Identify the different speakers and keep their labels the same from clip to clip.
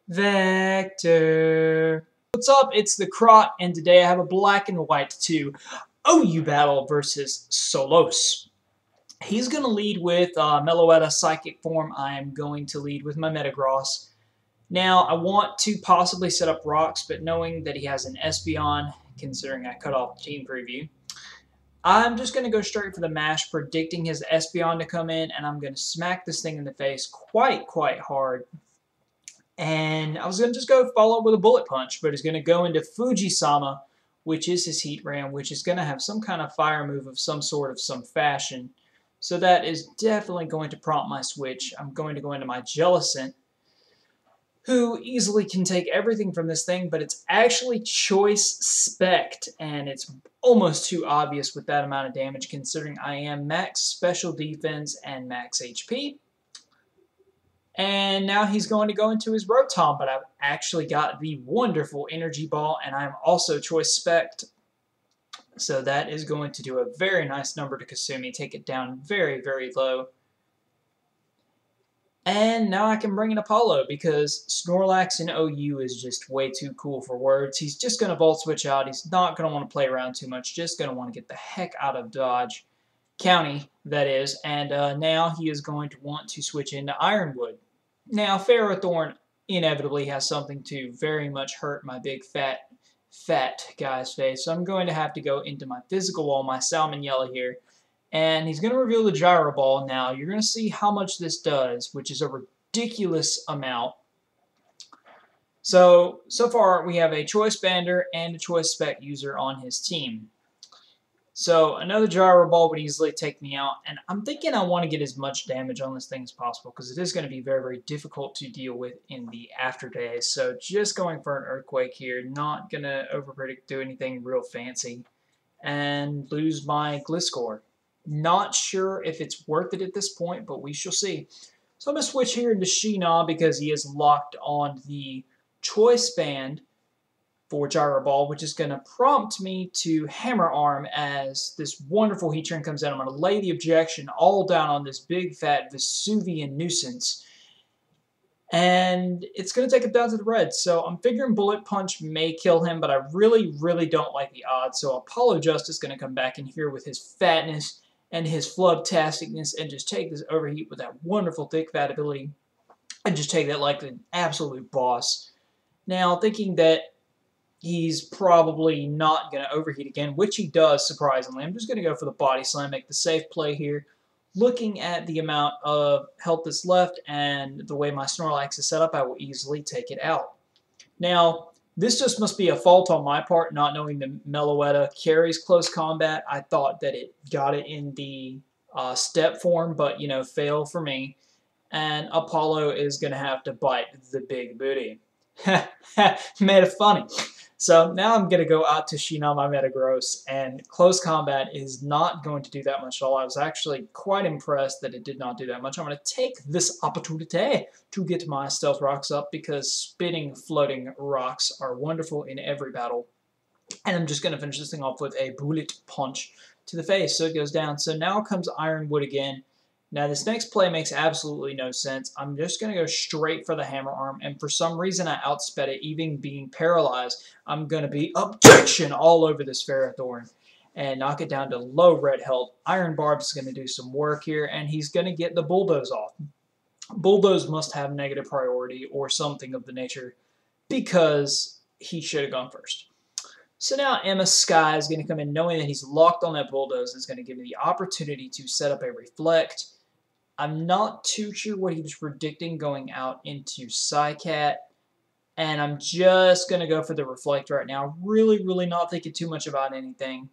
Speaker 1: Vector. What's up? It's the Crot, and today I have a black and white 2 OU battle versus Solos. He's going to lead with Meloetta Psychic Form. I am going to lead with my Metagross. Now, I want to possibly set up rocks, but knowing that he has an Espeon, considering I cut off the team preview, I'm just going to go straight for the mash, predicting his Espeon to come in, and I'm going to smack this thing in the face quite hard. And I was going to just go follow up with a bullet punch, but he's going to go into Fuji-sama, which is his heat ram, which is going to have some kind of fire move of some sort of some fashion. So that is definitely going to prompt my switch. I'm going to go into my Jellicent, who easily can take everything from this thing, but it's actually Choice Spect, and it's almost too obvious with that amount of damage considering I am max special defense and max HP. And now he's going to go into his Rotom, but I've actually got the wonderful Energy Ball, and I'm also Choice Spect. So that is going to do a very nice number to Kasumi, take it down very low. And now I can bring in Apollo, because Snorlax in OU is just way too cool for words. He's just going to Volt Switch out. He's not going to want to play around too much, just going to want to get the heck out of Dodge County, that is. And now he is going to want to switch into Ironwood. Now, Ferrothorn inevitably has something to very much hurt my big fat guy's face, so I'm going to have to go into my physical wall, my Salmon Yellow here, and he's going to reveal the Gyro Ball. Now, you're going to see how much this does, which is a ridiculous amount. So far, we have a Choice Bander and a Choice Spec user on his team. So another Gyro Ball would easily take me out, and I'm thinking I want to get as much damage on this thing as possible because it is going to be very difficult to deal with in the after days. So just going for an Earthquake here, not going to overpredict, do anything real fancy, and lose my Gliscor. Not sure if it's worth it at this point, but we shall see. So I'm going to switch here into Sheena because he is locked on the Choice Band for Gyro Ball, which is going to prompt me to Hammer Arm as this wonderful heat train comes in. I'm going to lay the objection all down on this big fat Vesuvian nuisance, and it's going to take him down to the red. So I'm figuring Bullet Punch may kill him, but I really don't like the odds. So Apollo Justice is going to come back in here with his fatness and his flubtasticness and just take this overheat with that wonderful thick fat ability and just take that like an absolute boss. Now, thinking that he's probably not going to overheat again, which he does, surprisingly. I'm just going to go for the Body Slam, make the safe play here. Looking at the amount of health that's left and the way my Snorlax is set up, I will easily take it out. Now, this just must be a fault on my part, not knowing the Meloetta carries close combat. I thought that it got it in the step form, but, you know, fail for me. And Apollo is going to have to bite the big booty. Made it funny. So now I'm going to go out to Sheena, my Metagross, and close combat is not going to do that much at all. I was actually quite impressed that it did not do that much. I'm going to take this opportunity to get my Stealth Rocks up because spinning, floating rocks are wonderful in every battle. And I'm just going to finish this thing off with a Bullet Punch to the face, so it goes down. So now comes Ironwood again. Now, this next play makes absolutely no sense. I'm just going to go straight for the Hammer Arm, and for some reason I outsped it, even being paralyzed. I'm going to be Objection all over this Ferrothorn and knock it down to low red health. Iron Barb's going to do some work here, and he's going to get the Bulldoze off. Bulldoze must have negative priority or something of the nature because he should have gone first. So now Emma Sky is going to come in knowing that he's locked on that Bulldoze. Is going to give me the opportunity to set up a Reflect. I'm not too sure what he was predicting going out into Psycat, and I'm just going to go for the Reflect right now. Really not thinking too much about anything,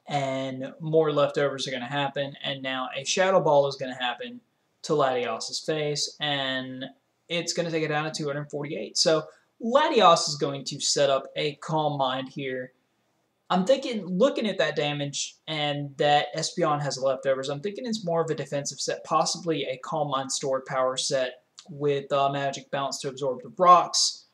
Speaker 1: and more leftovers are going to happen, and now a Shadow Ball is going to happen to Latios's face, and it's going to take it down to 248. So Latios is going to set up a Calm Mind here. I'm thinking, looking at that damage and that Espeon has leftovers, I'm thinking it's more of a defensive set, possibly a Calm Mind Stored Power set with Magic Bounce to absorb the rocks.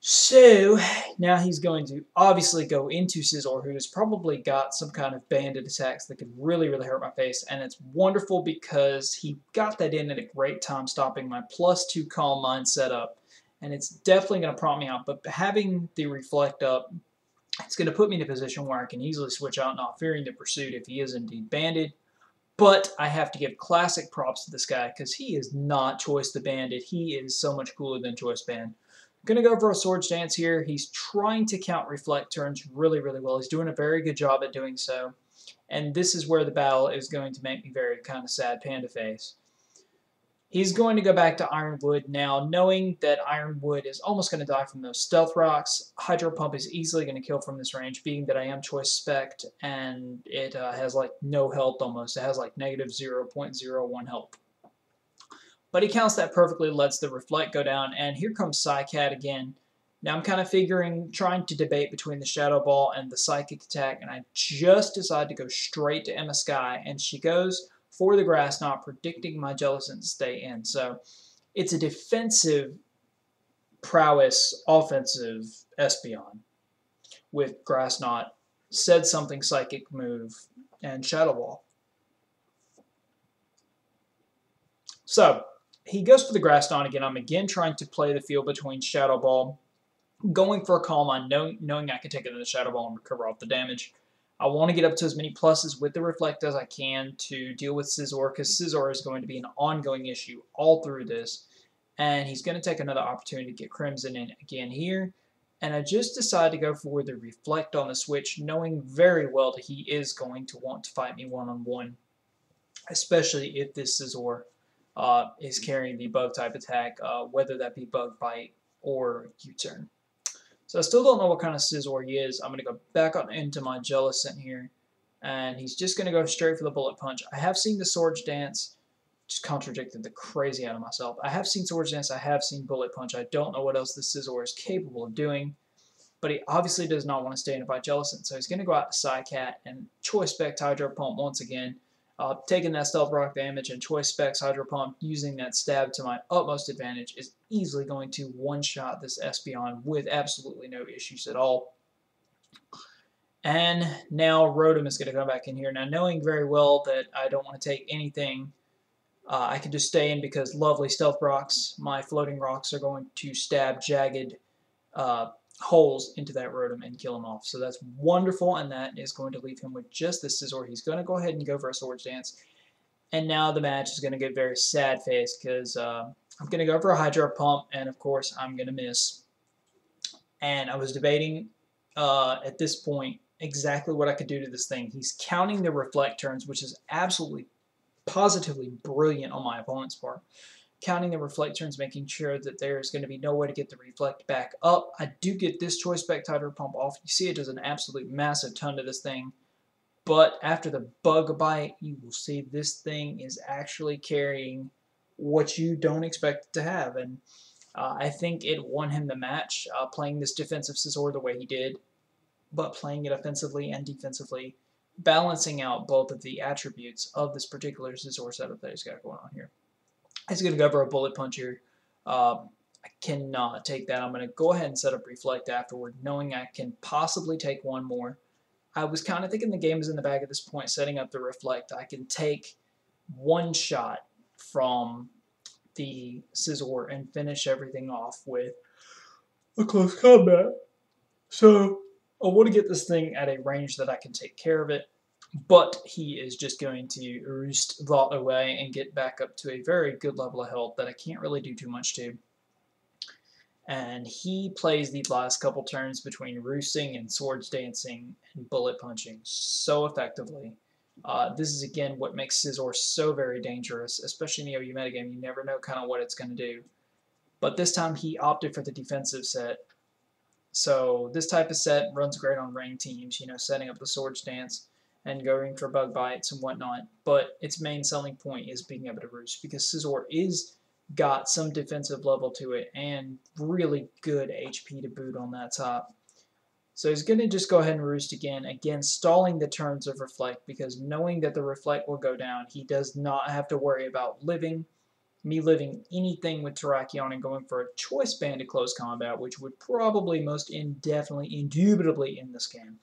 Speaker 1: So now he's going to obviously go into Scizor, who has probably got some kind of banded attacks that could really, really hurt my face. And it's wonderful because he got that in at a great time, stopping my +2 Calm Mind setup. And it's definitely going to prompt me out. But having the Reflect up, it's going to put me in a position where I can easily switch out, not fearing the pursuit if he is indeed banded. But I have to give classic props to this guy because he is not Choice the Bandit. He is so much cooler than Choice Band. Going to go for a Swords Dance here. He's trying to count Reflect turns really, really well. He's doing a very good job at doing so. And this is where the battle is going to make me very kind of sad panda face. He's going to go back to Ironwood now, knowing that Ironwood is almost going to die from those Stealth Rocks. Hydro Pump is easily going to kill from this range, being that I am Choice Spect, and it has like no health almost. It has like negative 0.01 health. But he counts that perfectly, lets the Reflect go down, and here comes Psycat again. Now I'm kind of trying to debate between the Shadow Ball and the Psychic Attack, and I just decide to go straight to Emma Sky, and she goes for the Grass Knot, predicting my Jellicent to stay in. So it's a defensive prowess, offensive Espeon with Grass Knot, said something Psychic move, and Shadow Ball. So he goes for the Grass Knot again. I'm again trying to play the field between Shadow Ball, going for a Calm Mind, knowing I can take it in the Shadow Ball and recover off the damage. I want to get up to as many pluses with the Reflect as I can to deal with Scizor, because Scizor is going to be an ongoing issue all through this. And he's going to take another opportunity to get Crimson in again here. And I just decided to go for the Reflect on the switch, knowing very well that he is going to want to fight me one-on-one, especially if this Scizor is carrying the bug type attack, whether that be bug bite or U-turn. So I still don't know what kind of Scizor he is. I'm going to go back up into my Jellicent here, and he's just going to go straight for the Bullet Punch. I have seen the Swords Dance, just contradicted the crazy out of myself. I have seen Swords Dance, I have seen Bullet Punch. I don't know what else this Scizor is capable of doing, but he obviously does not want to stay in a fight Jellicent, so he's going to go out to Psycat and Choice Spec Hydro Pump once again. Taking that Stealth Rock damage and Choice Specs Hydro Pump, using that stab to my utmost advantage, is easily going to one-shot this Espeon with absolutely no issues at all. And now Rotom is going to come back in here. Now, knowing very well that I don't want to take anything, I can just stay in because lovely Stealth Rocks, my Floating Rocks, are going to stab jagged holes into that Rotom and kill him off. So that's wonderful, and that is going to leave him with just this Scizor. He's going to go ahead and go for a Swords Dance. And now the match is going to get very sad-faced because I'm going to go for a Hydro Pump, and of course I'm going to miss. And I was debating at this point exactly what I could do to this thing. He's counting the Reflect turns, which is absolutely, positively brilliant on my opponent's part. Counting the Reflect turns, making sure that there's going to be no way to get the Reflect back up. I do get this Choice Spec Hydro Pump off. You see it does an absolute massive ton to this thing. But after the Bug Bite, you will see this thing is actually carrying what you don't expect it to have. And I think it won him the match, playing this defensive Scizor the way he did, but playing it offensively and defensively, balancing out both of the attributes of this particular Scizor setup that he's got going on here. He's going to go for a Bullet Punch here. I cannot take that. I'm going to go ahead and set up Reflect afterward, knowing I can possibly take one more. I was kind of thinking the game is in the bag at this point, setting up the Reflect. I can take one shot from the Scizor and finish everything off with a close combat. So I want to get this thing at a range that I can take care of it, but he is just going to roost that away and get back up to a very good level of health that I can't really do too much to. And he plays the last couple turns between roosting and Swords Dancing and Bullet Punching so effectively. This is, again, what makes Scizor so very dangerous, especially in the OU metagame. You never know kind of what it's going to do. But this time he opted for the defensive set. So this type of set runs great on ranked teams, you know, setting up the Swords Dance and going for bug bites and whatnot. But its main selling point is being able to roost, because Scizor is got some defensive level to it and really good HP to boot on that top. So he's going to just go ahead and roost again, stalling the turns of Reflect, because knowing that the Reflect will go down, he does not have to worry about living me living anything with Terrakion and going for a choice band to close combat, which would probably most indefinitely, indubitably end this game.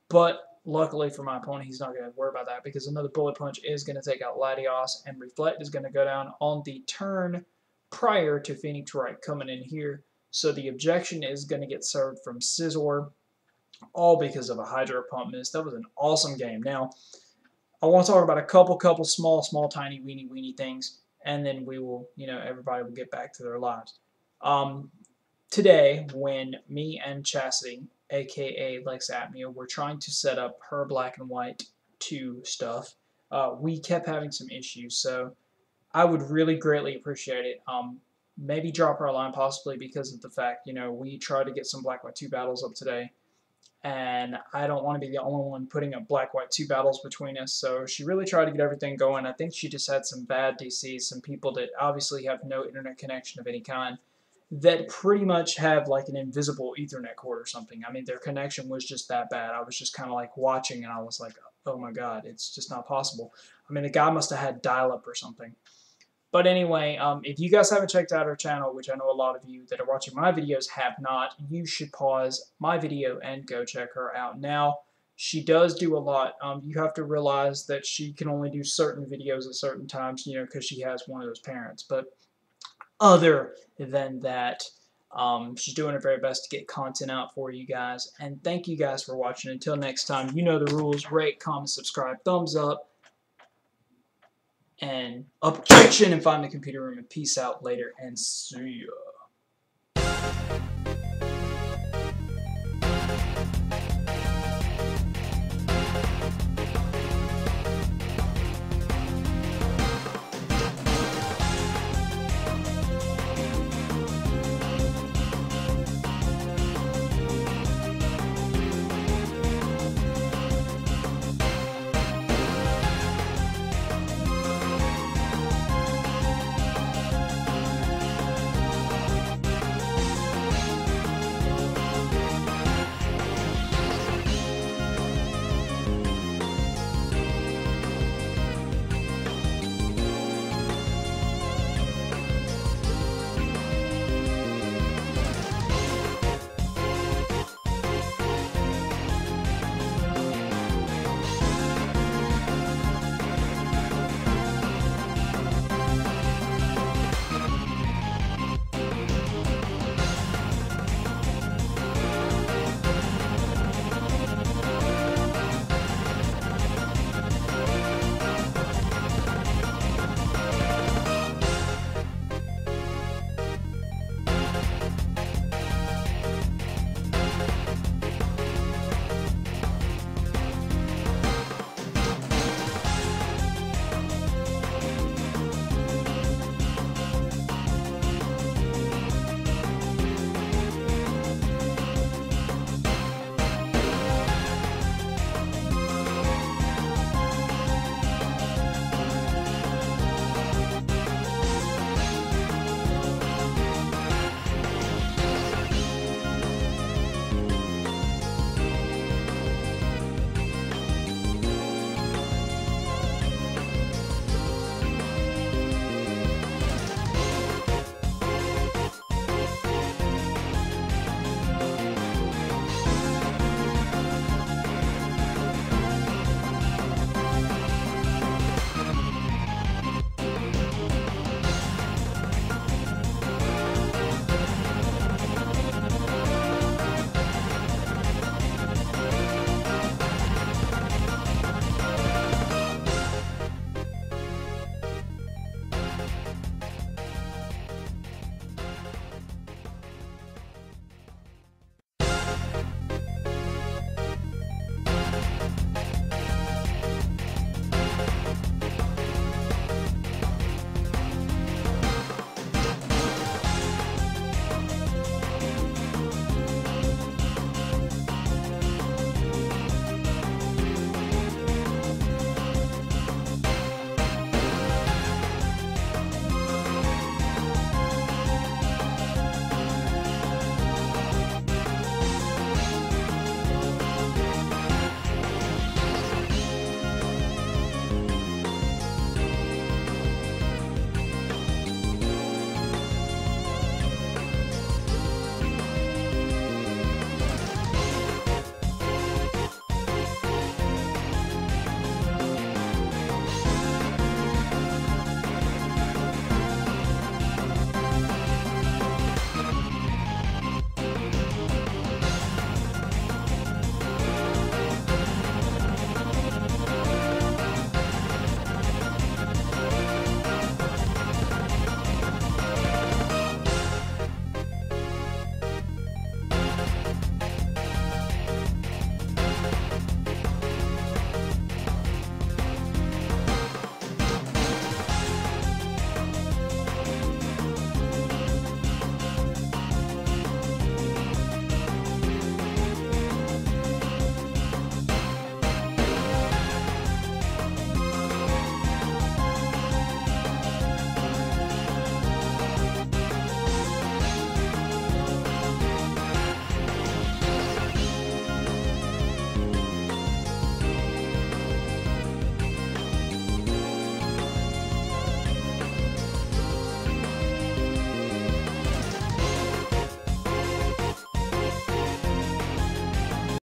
Speaker 1: But luckily for my opponent, he's not going to worry about that because another Bullet Punch is going to take out Latios, and Reflect is going to go down on the turn prior to Phoenix Wright coming in here. So the objection is going to get served from Scizor, all because of a Hydro Pump miss. That was an awesome game. Now, I want to talk about a couple small, tiny, weeny things, and then we will, everybody will get back to their lives. Today, when me and Chastity, aka Lex Apnea, were trying to set up her Black and White 2 stuff, we kept having some issues. So I would really greatly appreciate it. Maybe drop her a line, possibly because of the fact, we tried to get some Black White 2 battles up today, and I don't want to be the only one putting up Black White 2 battles between us. So she really tried to get everything going. I think she just had some bad DCs, some people that obviously have no internet connection of any kind, that pretty much have like an invisible Ethernet cord or something. I mean, their connection was just that bad. I was just kind of like watching, and I was like, oh my god, it's just not possible. I mean, the guy must have had dial-up or something. But anyway, if you guys haven't checked out our channel, which I know a lot of you that are watching my videos have not, you should pause my video and go check her out. Now, she does do a lot. You have to realize that she can only do certain videos at certain times, because she has one of those parents. But other than that, she's doing her very best to get content out for you guys. And thank you guys for watching. Until next time, you know the rules. Rate, comment, subscribe, thumbs up, and objection, and find the computer room. And peace out later, and see ya.